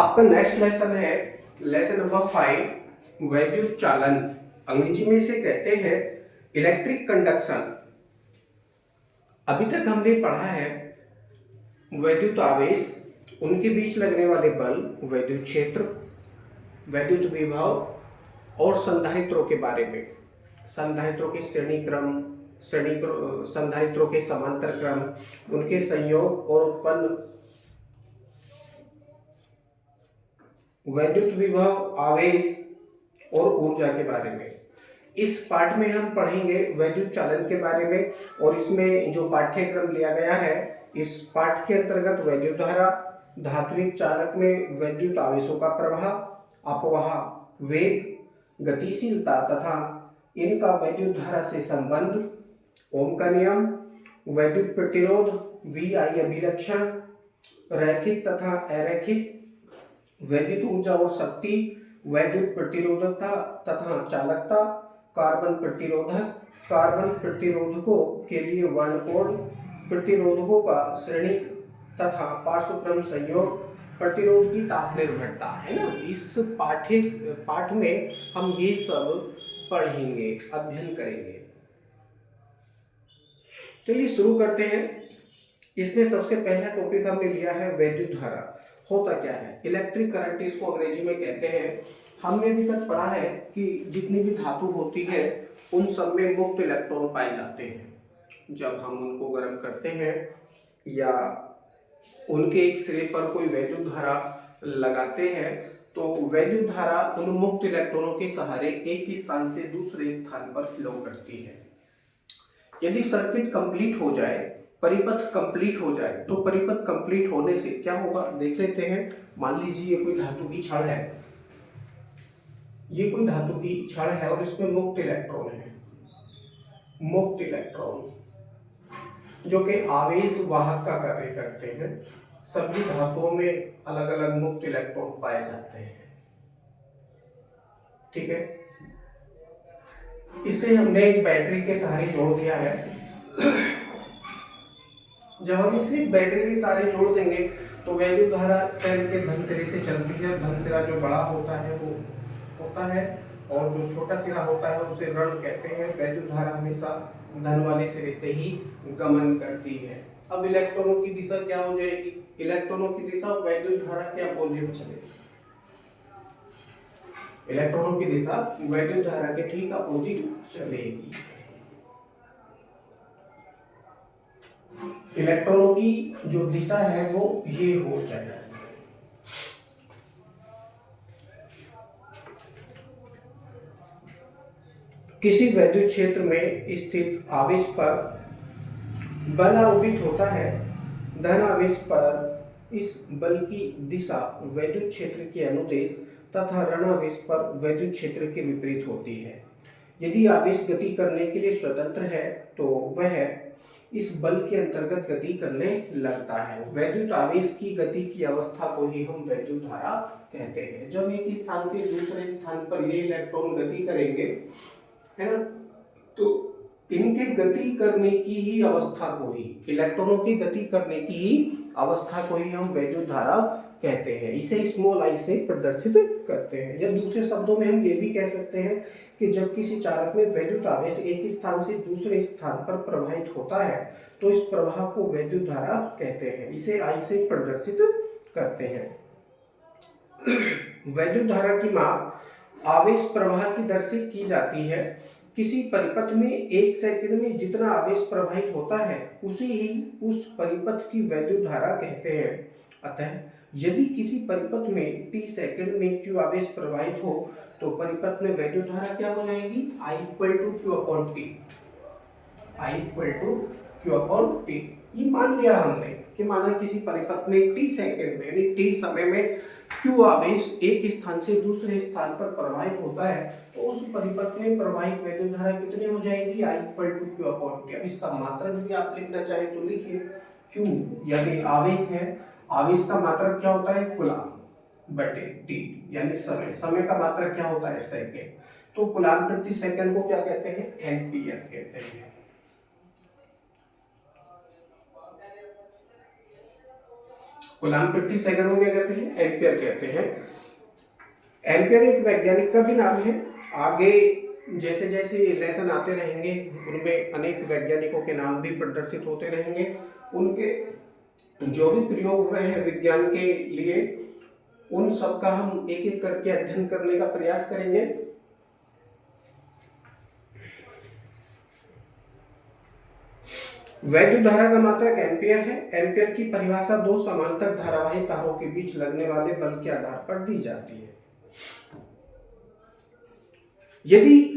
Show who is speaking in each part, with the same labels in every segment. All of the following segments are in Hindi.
Speaker 1: आपका नेक्स्ट लेसन है लेसन नंबर 5 वैद्युत चालन। अंग्रेजी में इसे कहते हैं इलेक्ट्रिक कंडक्शन। अभी तक हमने पढ़ा है वैद्युत आवेश, उनके बीच लगने वाले बल, वैद्युत क्षेत्र, वैद्युत विभव और संधारित्रों के बारे में। संधारित्रों के श्रेणी क्रम, संधारित्रों के समांतर क्रम, उनके संयोग और उत्पन्न वैद्युत विभव, आवेश और ऊर्जा के बारे में। इस पाठ में हम पढ़ेंगे वैद्युत चालन के बारे में, और इसमें जो पाठ्यक्रम लिया गया है इस पाठ के अंतर्गत वैद्युत धारा, धात्विक चालक में वैद्युत आवेशों का प्रवाह, अपवाह, वेग, गतिशीलता तथा इनका वैद्युत धारा से संबंध, ओम का नियम, वैद्युत प्रतिरोध, VI अभिलक्षण, रैखिक तथा अरैखिक, वैद्युत ऊर्जा और शक्ति, वैद्युत प्रतिरोधकता तथा चालकता, कार्बन प्रतिरोधक, कार्बन प्रतिरोधकों के लिए वर्णकोड, प्रतिरोधकों का श्रेणी तथा पार्श्वक्रम संयोग, प्रतिरोध की ताप निर्भरता, है ना। इस पाठ में हम ये सब पढ़ेंगे, अध्ययन करेंगे। चलिए शुरू करते हैं। इसमें सबसे पहला टॉपिक हमने लिया है वैद्युत धारा। होता क्या है? इलेक्ट्रिक करंट इसको अंग्रेजी में कहते हैं। हमने अभी तक पढ़ा है कि जितनी भी धातु होती है उन सब में मुक्त इलेक्ट्रॉन पाए जाते हैं। जब हम उनको गर्म करते हैं या उनके एक सिरे पर कोई वैद्युत धारा लगाते हैं तो वैद्युत धारा उन मुक्त इलेक्ट्रॉनों के सहारे एक स्थान से दूसरे स्थान पर फ्लो करती है। यदि सर्किट कंप्लीट हो जाए, परिपथ कंप्लीट हो जाए, तो परिपथ कंप्लीट होने से क्या होगा देख लेते हैं। मान लीजिए ये कोई धातु की छड़ है, ये कोई धातु की छड़ है और इसमें मुक्त इलेक्ट्रॉन है, मुक्त इलेक्ट्रॉन जो कि आवेश वाहक का कार्य करते हैं। सभी धातुओं में अलग अलग मुक्त इलेक्ट्रॉन पाए जाते हैं, ठीक है। इसे हमने एक बैटरी के सहारे जोड़ दिया है। जब हम इसे बैटरी के सहारे जोड़ देंगे तो वैद्युत धारा सेल के धन सिरे से चलती है। धन सिरा जो बड़ा होता है वो होता है और जो छोटा सिरा होता है उसे ऋण कहते हैं। वैद्युत धारा हमेशा धन वाले सिरे से ही गमन करती है। अब इलेक्ट्रॉनों की दिशा क्या हो जाएगी? इलेक्ट्रॉनों की दिशा वैद्युत धारा के अपोजिट चलेगी। इलेक्ट्रॉनों की दिशा वैद्युत धारा के ठीक अपोजिट चलेगी। इलेक्ट्रॉनों की जो दिशा है वो ये हो जाएगी। किसी वैद्युत क्षेत्र में स्थित आवेश पर बल आरोपित होता है। धन आवेश पर इस बल की दिशा वैद्युत क्षेत्र के अनुदेश तथा ऋण आवेश पर वैद्युत क्षेत्र के विपरीत होती है। यदि आवेश गति करने के लिए स्वतंत्र है तो वह इस बल के अंतर्गत गति करने लगता है। वैद्युत आवेश की गति की अवस्था को ही हम वैद्युत धारा कहते हैं। जब एक स्थान से दूसरे स्थान पर ये इलेक्ट्रॉन गति करेंगे, है ना, तो इनके गति करने की ही अवस्था को ही, इलेक्ट्रॉनों की गति करने की ही अवस्था को ही हम वैद्युत धारा कहते हैं। इसे स्मॉल आई से प्रदर्शित करते हैं। या दूसरे शब्दों में हम ये भी कह सकते हैं कि जब किसी चालक में वैद्युत आवेश एक स्थान से दूसरे स्थान पर प्रवाहित होता है तो इस प्रवाह को वैद्युत धारा कहते हैं। इसे आई से प्रदर्शित करते हैं। वैद्युत धारा की माप आवेश प्रवाह की दर से की जाती है। किसी परिपथ में एक सेकंड में जितना आवेश प्रवाहित होता है उसी ही उस परिपथ की वैद्युत धारा कहते हैं। अतः यदि किसी परिपथ में t सेकंड में q आवेश प्रवाहित हो तो परिपथ में वैद्युत धारा क्या हो जाएगी? I = Q/T। I = Q/T। ये मान लिया हमने कि माना किसी परिपथ में t सेकंड में यानी t समय में q आवेश एक स्थान से दूसरे स्थान पर प्रवाहित होता है तो उस परिपथ में प्रवाहित वैद्युत धारा कितनी हो जाएगी? I = Q/T। अब इसका मात्रक भी आप लिखना चाहे तो लिखिए। q यानी आवेश है, आवेश का मात्रक क्या होता है? कूलाम बटे t यानी समय, समय का मात्रक क्या होता है? सेकंड। तो कूलाम प्रति सेकंड को क्या कहते हैं? एम्पियर कहते हैं। कूलाम प्रति सेकंड को क्या कहते हैं? एम्पियर कहते हैं। एम्पियर एक वैज्ञानिक का भी नाम है। आगे जैसे जैसे लेसन आते रहेंगे उनमें अनेक वैज्ञानिकों के नाम भी प्रदर्शित होते रहेंगे। उनके जो भी प्रयोग हुए हैं विज्ञान के लिए उन सब का हम एक एक करके अध्ययन करने का प्रयास करेंगे। वैद्युत धारा का मात्रक एम्पियर है। एम्पियर की परिभाषा दो समांतर धारावाही तारों के बीच लगने वाले बल के आधार पर दी जाती है। यदि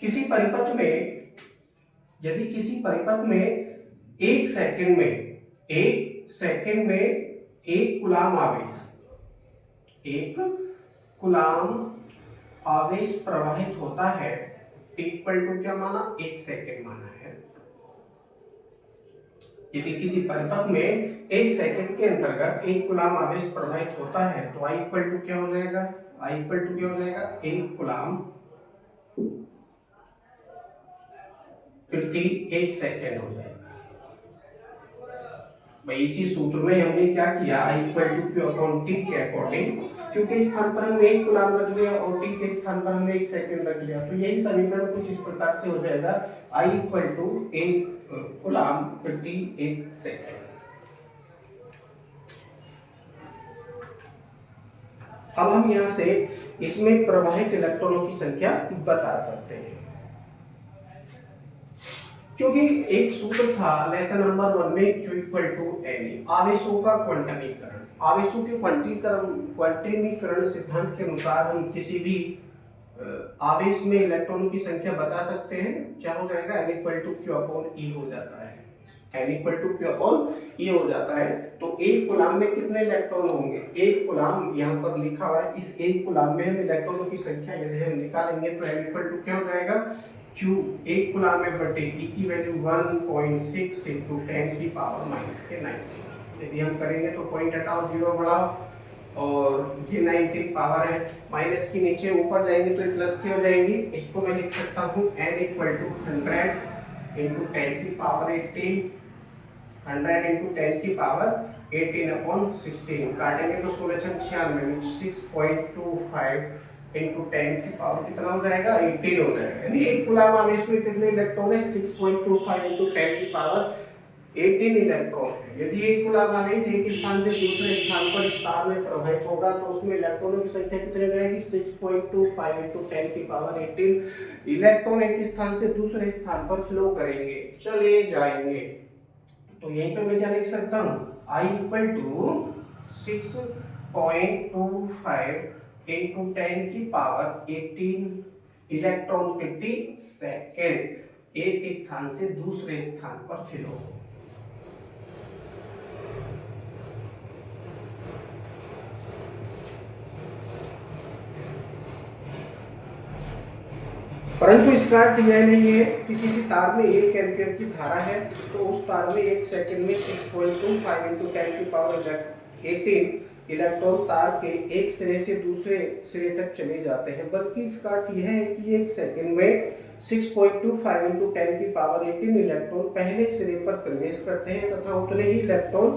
Speaker 1: किसी परिपथ में एक सेकंड में एक कूलाम आवेश प्रवाहित होता है, इक्वल टू क्या माना? एक सेकंड माना है। यदि किसी परिपथ में एक सेकंड के अंतर्गत एक कूलाम आवेश प्रवाहित होता है तो I इक्वल टू क्या हो जाएगा? एक कूलाम प्रति एक सेकंड हो जाएगा। भाई इसी सूत्र में हमने क्या किया? I equal to Q upon T के अकॉर्डिंग, Q के स्थान पर हमने एक कूलाम रख लिया और T के स्थान पर हमने एक सेकंड रख लिया, तो यही समीकरण कुछ इस प्रकार से हो जाएगा। I इक्वल टू एक कूलाम प्रति एक सेकंड। अब हम यहाँ से इसमें प्रवाहित इलेक्ट्रॉनों की संख्या बता सकते हैं, क्योंकि एक सूत्र था लेसन नंबर 1 में Q इक्वल टू NE, आवेशों का क्वांटमीकरण। आवेशों के क्वांटमीकरण सिद्धांत के अनुसार हम किसी भी आवेश में इलेक्ट्रॉनों की संख्या बता सकते हैं। क्या हो जाएगा? N equal to Q upon E हो जाता है। N equal to Q upon E हो जाता है। तो एक कूलाम में कितने इलेक्ट्रॉन होंगे? एक कूलाम यहाँ पर लिखा हुआ है, इस एक कूलाम में हम इलेक्ट्रॉनों की संख्या यदि हम निकालेंगे तो N इक्वल टू क्या हो जाएगा? Q एक कूलाम में बटे E की वैल्यू 1.6 into 10 की पावर माइनस के 19। यदि हम करेंगे तो पॉइंट हटाओ, 0 बढ़ाओ और ये 19 पावर है, माइनस की नीचे ऊपर जाएंगे तो ये प्लस की हो जाएंगी। इसको मैं लिख सकता हूँ N इक्वल टू 100 into 10 की पावर 18, 100 into 10 की पावर 18 अपॉन 16। काटेंगे तो 16 छक 96, 6.25 into 10 की पावर कितना हो जाएगा? 18 हो जाएगा। यानी एक कूलाम आवेश में कितने इलेक्ट्रॉन है? 6.25 into 10 की पावर 18 इलेक्ट्रॉन है। यदि एक कूलाम आवेश एक स्थान से दूसरे स्थान पर स्टार में प्रवाहित होगा तो उसमें इलेक्ट्रॉनों की संख्या कितनी हो जाएगी? 6.25 into 10 की पावर 18 इलेक्ट्रॉन एक स्थान से दूसरे स्थान पर फ्लो करेंगे, चले जाएंगे। तो यहीं पे मैं क्या लिख सकता हूँ? I इक्वल टू 6.25 into 10 की पावर 18 इलेक्ट्रॉन प्रति सेकेंड एक स्थान से दूसरे स्थान पर फ्लो। परंतु इसका अर्थ यह नहीं है कि किसी तार में 1 एम्पियर की धारा है तो उस तार में एक सेकंड में 6.25 into 10 की पावर 18 इलेक्ट्रॉन तार के एक सिरे से दूसरे सिरे तक चले जाते हैं, बल्कि इसका अर्थ यह है कि एक सेकंड में 6.25 into 10 की पावर 18 इलेक्ट्रॉन पहले सिरे पर प्रवेश करते हैं तथा उतने ही इलेक्ट्रॉन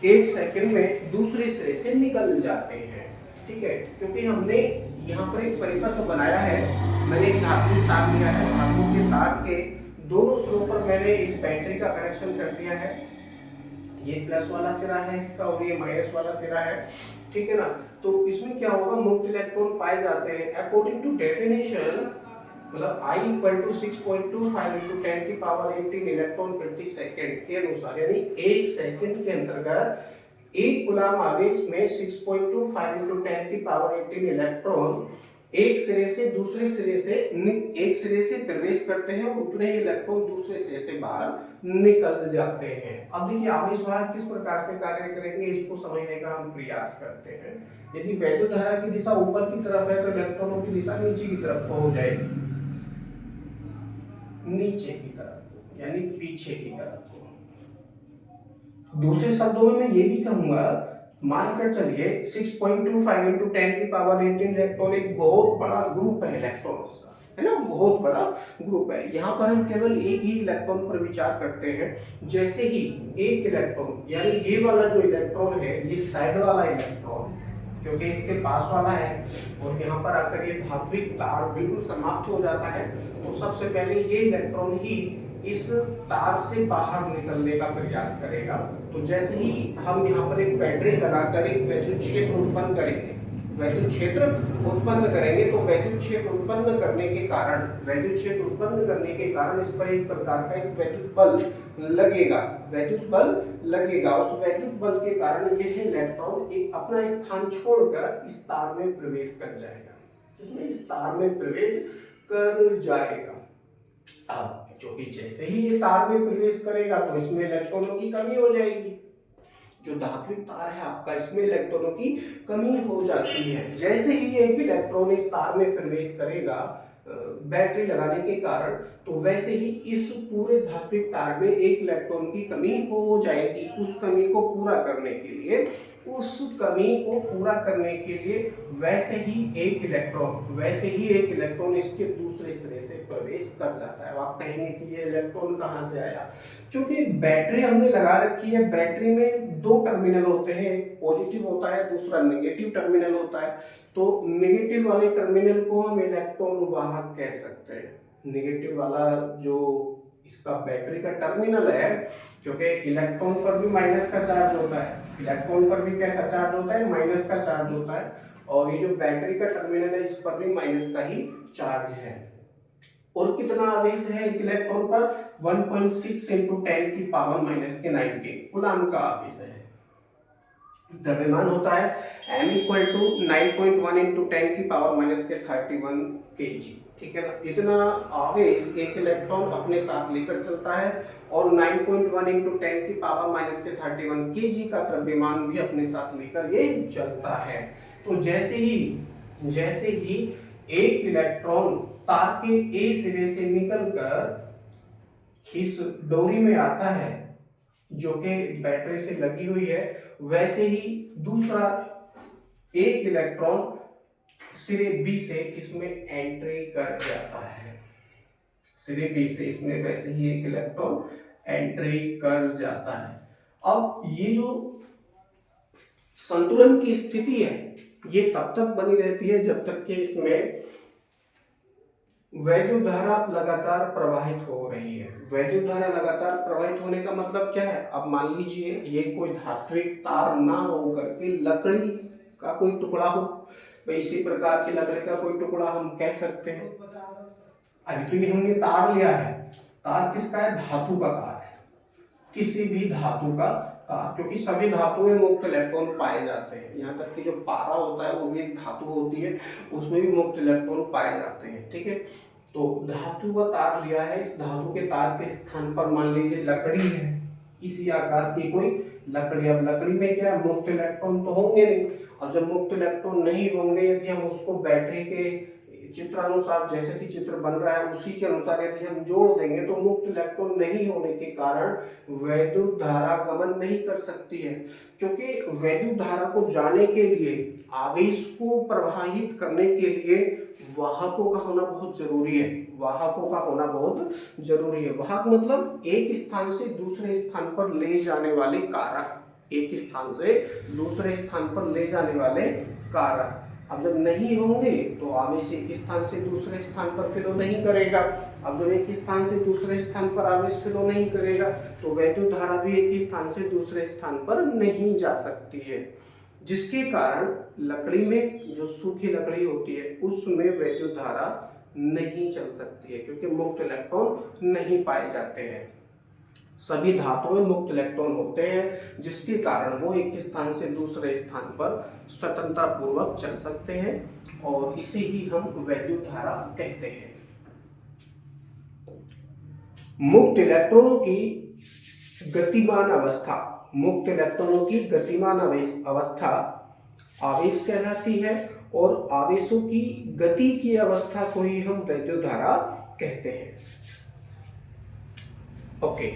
Speaker 1: एक सेकंड में दूसरे सिरे से निकल जाते हैं। ठीक है, क्योंकि हमने यहाँ पर एक परिपथ बनाया है, मैंने एक धातु तार लिया है, धातु के तार के दोनों सिरों पर मैंने एक बैटरी का कनेक्शन कर दिया है। ये प्लस वाला सिरा है इसका और ये माइनस वाला सिरा है, ठीक है ना। तो इसमें क्या होगा? मुक्त इलेक्ट्रॉन पाए जाते हैं अकॉर्डिंग टू डेफिनेशन, मतलब I इक्वल टू 6.25 into 10 की पावर 18 इलेक्ट्रॉन प्रति सेकंड के अनुसार, यानी एक सेकंड के अंतर्गत एक कूलाम आवेश में 6.25 into 10 की पावर 18 इलेक्ट्रॉन एक सिरे से दूसरे सिरे से एक सिरे से प्रवेश करते हैं और उतने ही इलेक्ट्रॉन दूसरे सिरे से बाहर निकल जाते हैं। अब देखिए आवेश वाहक किस प्रकार से कार्य करेंगे इसको समझने का हम प्रयास करते हैं। यदि वैद्युत धारा की दिशा ऊपर की तरफ है तो इलेक्ट्रॉनों की दिशा नीचे की तरफ को हो जाएगी, नीचे की तरफ यानी पीछे की तरफ को। दूसरे शब्दों में मैं ये भी कहूंगा, मानकर चलिए 6.25 into 10 की पावर 18 इलेक्ट्रॉन एक बहुत बड़ा ग्रुप है इलेक्ट्रॉन्स का, है ना, बहुत बड़ा ग्रुप है। यहाँ पर हम केवल एक ही इलेक्ट्रॉन पर विचार करते हैं। जैसे ही एक इलेक्ट्रॉन, यानी ये वाला जो इलेक्ट्रॉन है, ये साइड वाला इलेक्ट्रॉन क्योंकि इसके पास वाला है, और यहाँ पर आकर ये धात्विक तार बिल्कुल समाप्त हो जाता है, तो सबसे पहले ये इलेक्ट्रॉन ही इस तार से बाहर निकलने का प्रयास करेगा। तो जैसे ही हम यहाँ पर एक बैटरी लगाकर एक वैद्युत क्षेत्र उत्पन्न करेंगे, वैद्युत क्षेत्र उत्पन्न करेंगे, तो वैद्युत क्षेत्र उत्पन्न करने के कारण, वैद्युत क्षेत्र उत्पन्न करने के कारण इस पर एक प्रकार का एक वैद्युत बल लगेगा, वैद्युत बल लगेगा। उस वैद्युत बल के कारण यह इलेक्ट्रॉन एक अपना स्थान छोड़कर इस तार में प्रवेश कर जाएगा, इसमें इस तार में प्रवेश कर जाएगा। अब क्योंकि जैसे ही ये तार में प्रवेश करेगा तो इसमें इलेक्ट्रॉनों की कमी हो जाएगी, जो धात्विक तार है आपका, इसमें इलेक्ट्रॉनों की कमी हो जाती है। जैसे ही एक इलेक्ट्रॉन इस तार में प्रवेश करेगा बैटरी लगाने के कारण, तो वैसे ही इस पूरे धात्विक तार में एक इलेक्ट्रॉन की कमी हो जाएगी। उस कमी को पूरा करने के लिए, वैसे ही एक इलेक्ट्रॉन इसके दूसरे सिरे से प्रवेश कर जाता है। आप कहेंगे कि ये इलेक्ट्रॉन कहाँ से आया? क्योंकि बैटरी हमने लगा रखी है, बैटरी में दो टर्मिनल होते हैं, एक पॉजिटिव होता है, दूसरा नेगेटिव टर्मिनल होता है। तो नेगेटिव वाले टर्मिनल को हम इलेक्ट्रॉन वाहक कह सकते हैं। नेगेटिव वाला जो इसका बैटरी का टर्मिनल है, क्योंकि इलेक्ट्रॉन पर भी माइनस का चार्ज होता है, इलेक्ट्रॉन पर भी कैसा चार्ज होता है? माइनस का चार्ज होता है। और ये जो बैटरी का टर्मिनल है, इस पर भी माइनस का ही चार्ज है। और कितना आवेश है एक इलेक्ट्रॉन पर? 1.6 × 10⁻⁻⁹ कूलम्ब का आवेश है। द्रव्यमान होता है m = 9.1 × 10⁻⁻31 kg, ठीक है ना। इतना आवेश एक इलेक्ट्रॉन अपने साथ लेकर चलता है, और 9.1 × 10⁻⁻31 kg का द्रव्यमान भी अपने साथ लेकर ये चलता है। तो जैसे ही एक इलेक्ट्रॉन तार के ए सिरे से निकलकर इस डोरी में आता है जो कि बैटरी से लगी हुई है, वैसे ही दूसरा एक इलेक्ट्रॉन सिरे बी से इसमें एंट्री कर जाता है। सिरे बी से इसमें वैसे ही एक इलेक्ट्रॉन एंट्री कर जाता है। अब ये जो संतुलन की स्थिति है, ये तब तक बनी रहती है जब तक कि इसमें वैद्युत धारा लगातार प्रवाहित हो रही है। वैद्युत धारा लगातार प्रवाहित होने का मतलब क्या है? अब मान लीजिए ये कोई धात्विक तार ना हो करके लकड़ी का कोई टुकड़ा हो, तो इसी प्रकार की लकड़ी का कोई टुकड़ा हम कह सकते हैं। अभी क्योंकि हमने तार लिया है, तार किसका है? धातु का तार है, किसी भी धातु का तार, क्योंकि सभी धातुओं में मुक्त इलेक्ट्रॉन पाए जाते हैं। यहाँ तक कि जो पारा होता है वो भी एक धातु होती है, उसमें भी मुक्त इलेक्ट्रॉन पाए जाते हैं, ठीक है। तो धातु का तार लिया है, इस धातु के तार के स्थान पर मान लीजिए लकड़ी है, इसी आकार की कोई लकड़ी। अब लकड़ी में क्या है? मुक्त इलेक्ट्रॉन तो होंगे नहीं। अब जब मुक्त इलेक्ट्रॉन नहीं होंगे, यदि हम उसको बैटरी के चित्र अनुसार, जैसे कि चित्र बन रहा है उसी के अनुसार यदि हम जोड़ देंगे, तो मुक्त इलेक्ट्रॉन नहीं होने के कारण वैद्युत धारा गमन नहीं कर सकती है। क्योंकि वैद्युत धारा को जाने के लिए, आवेश को प्रवाहित करने के लिए वाहकों का होना बहुत जरूरी है। वाहकों का होना बहुत जरूरी है। वाहक मतलब एक स्थान से दूसरे स्थान पर ले जाने वाले कारक, एक स्थान से दूसरे स्थान पर ले जाने वाले कारक। अब जब नहीं होंगे तो आवेश एक स्थान से दूसरे स्थान पर फ्लो नहीं करेगा। अब जब एक स्थान से दूसरे स्थान पर आवेश फ्लो नहीं करेगा, तो वैद्युत धारा भी एक स्थान से दूसरे स्थान पर नहीं जा सकती है, जिसके कारण लकड़ी में, जो सूखी लकड़ी होती है, उसमें वैद्युत धारा नहीं चल सकती है, क्योंकि मुक्त इलेक्ट्रॉन नहीं पाए जाते हैं। सभी धातुओं में मुक्त इलेक्ट्रॉन होते हैं, जिसके कारण वो एक स्थान से दूसरे स्थान पर स्वतंत्रता पूर्वक चल सकते हैं, और इसे ही हम वैद्युत धारा कहते हैं। मुक्त इलेक्ट्रॉनों की गतिमान अवस्था, मुक्त इलेक्ट्रॉनों की गतिमान अवस्था आवेश कहलाती है, और आवेशों की गति की अवस्था को ही हम वैद्युत धारा कहते हैं। ओके।